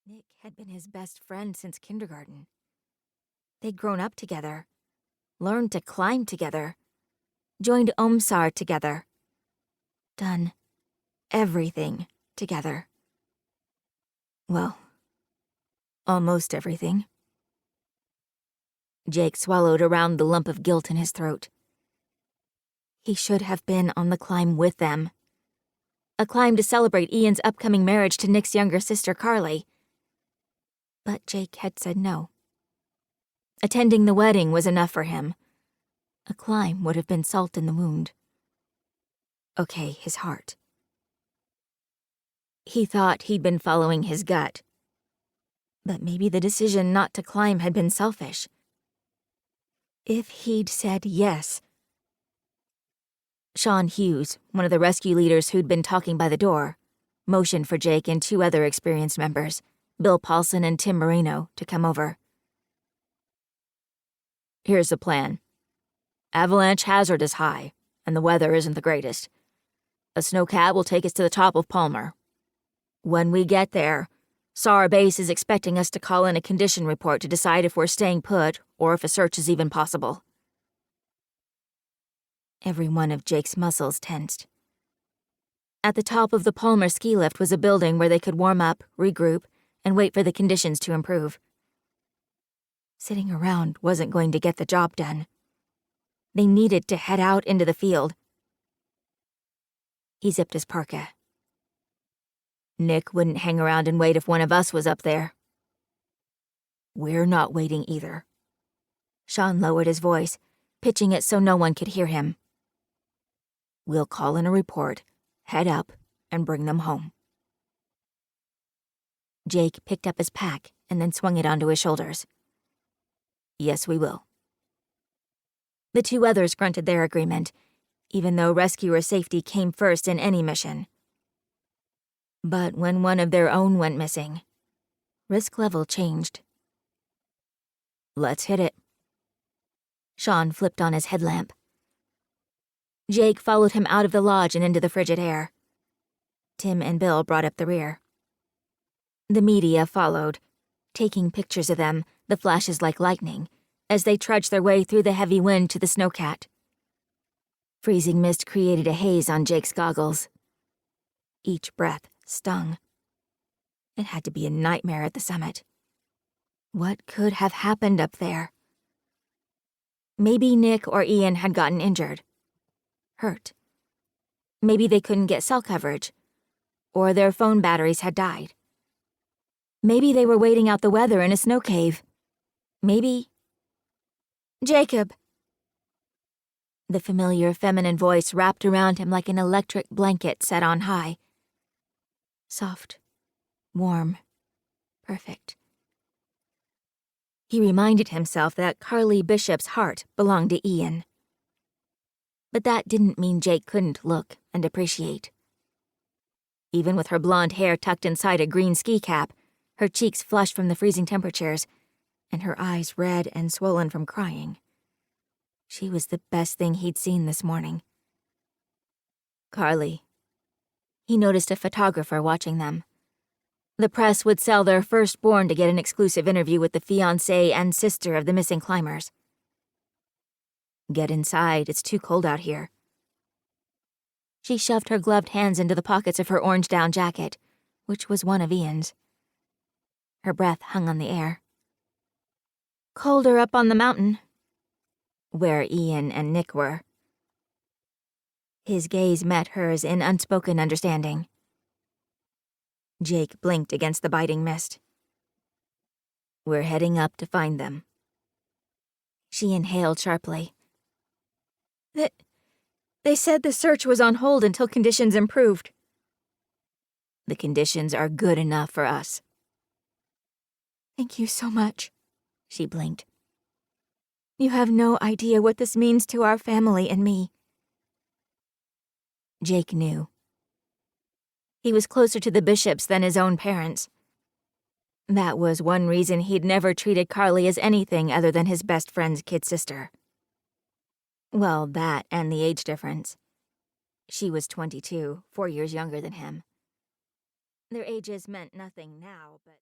Nick had been his best friend since kindergarten. They'd grown up together, learned to climb together, joined OMSAR together, done everything together. Well, almost everything. Jake swallowed around the lump of guilt in his throat. He should have been on the climb with them. A climb to celebrate Ian's upcoming marriage to Nick's younger sister, Carly. But Jake had said no. Attending the wedding was enough for him. A climb would have been salt in the wound. Okay, his heart. He thought he'd been following his gut. But maybe the decision not to climb had been selfish. If he'd said yes. Sean Hughes, one of the rescue leaders who'd been talking by the door, motioned for Jake and two other experienced members, Bill Paulson and Tim Moreno, to come over. Here's the plan. Avalanche hazard is high, and the weather isn't the greatest. A snowcat will take us to the top of Palmer. When we get there, SAR Base is expecting us to call in a condition report to decide if we're staying put or if a search is even possible. Every one of Jake's muscles tensed. At the top of the Palmer ski lift was a building where they could warm up, regroup, and wait for the conditions to improve. Sitting around wasn't going to get the job done. They needed to head out into the field. He zipped his parka. Nick wouldn't hang around and wait if one of us was up there. We're not waiting either. Sean lowered his voice, pitching it so no one could hear him. We'll call in a report, head up, and bring them home. Jake picked up his pack and then swung it onto his shoulders. Yes, we will. The two others grunted their agreement, even though rescuer safety came first in any mission. But when one of their own went missing, risk level changed. Let's hit it. Sean flipped on his headlamp. Jake followed him out of the lodge and into the frigid air. Tim and Bill brought up the rear. The media followed, taking pictures of them, the flashes like lightning, as they trudged their way through the heavy wind to the snowcat. Freezing mist created a haze on Jake's goggles. Each breath stung. It had to be a nightmare at the summit. What could have happened up there? Maybe Nick or Ian had gotten injured. Hurt. Maybe they couldn't get cell coverage. Or their phone batteries had died. Maybe they were waiting out the weather in a snow cave. Maybe... Jacob! The familiar feminine voice wrapped around him like an electric blanket set on high. Soft, warm, perfect. He reminded himself that Carly Bishop's heart belonged to Ian. But that didn't mean Jake couldn't look and appreciate. Even with her blonde hair tucked inside a green ski cap, her cheeks flushed from the freezing temperatures, and her eyes red and swollen from crying, she was the best thing he'd seen this morning. Carly. He noticed a photographer watching them. The press would sell their firstborn to get an exclusive interview with the fiance and sister of the missing climbers. Get inside, it's too cold out here. She shoved her gloved hands into the pockets of her orange down jacket, which was one of Ian's. Her breath hung on the air. Colder up on the mountain. Where Ian and Nick were. His gaze met hers in unspoken understanding. Jake blinked against the biting mist. We're heading up to find them. She inhaled sharply. They said the search was on hold until conditions improved. The conditions are good enough for us. Thank you so much, she blinked. You have no idea what this means to our family and me. Jake knew. He was closer to the Bishops than his own parents. That was one reason he'd never treated Carly as anything other than his best friend's kid sister. Well, that and the age difference. She was 22, 4 years younger than him. Their ages meant nothing now, but...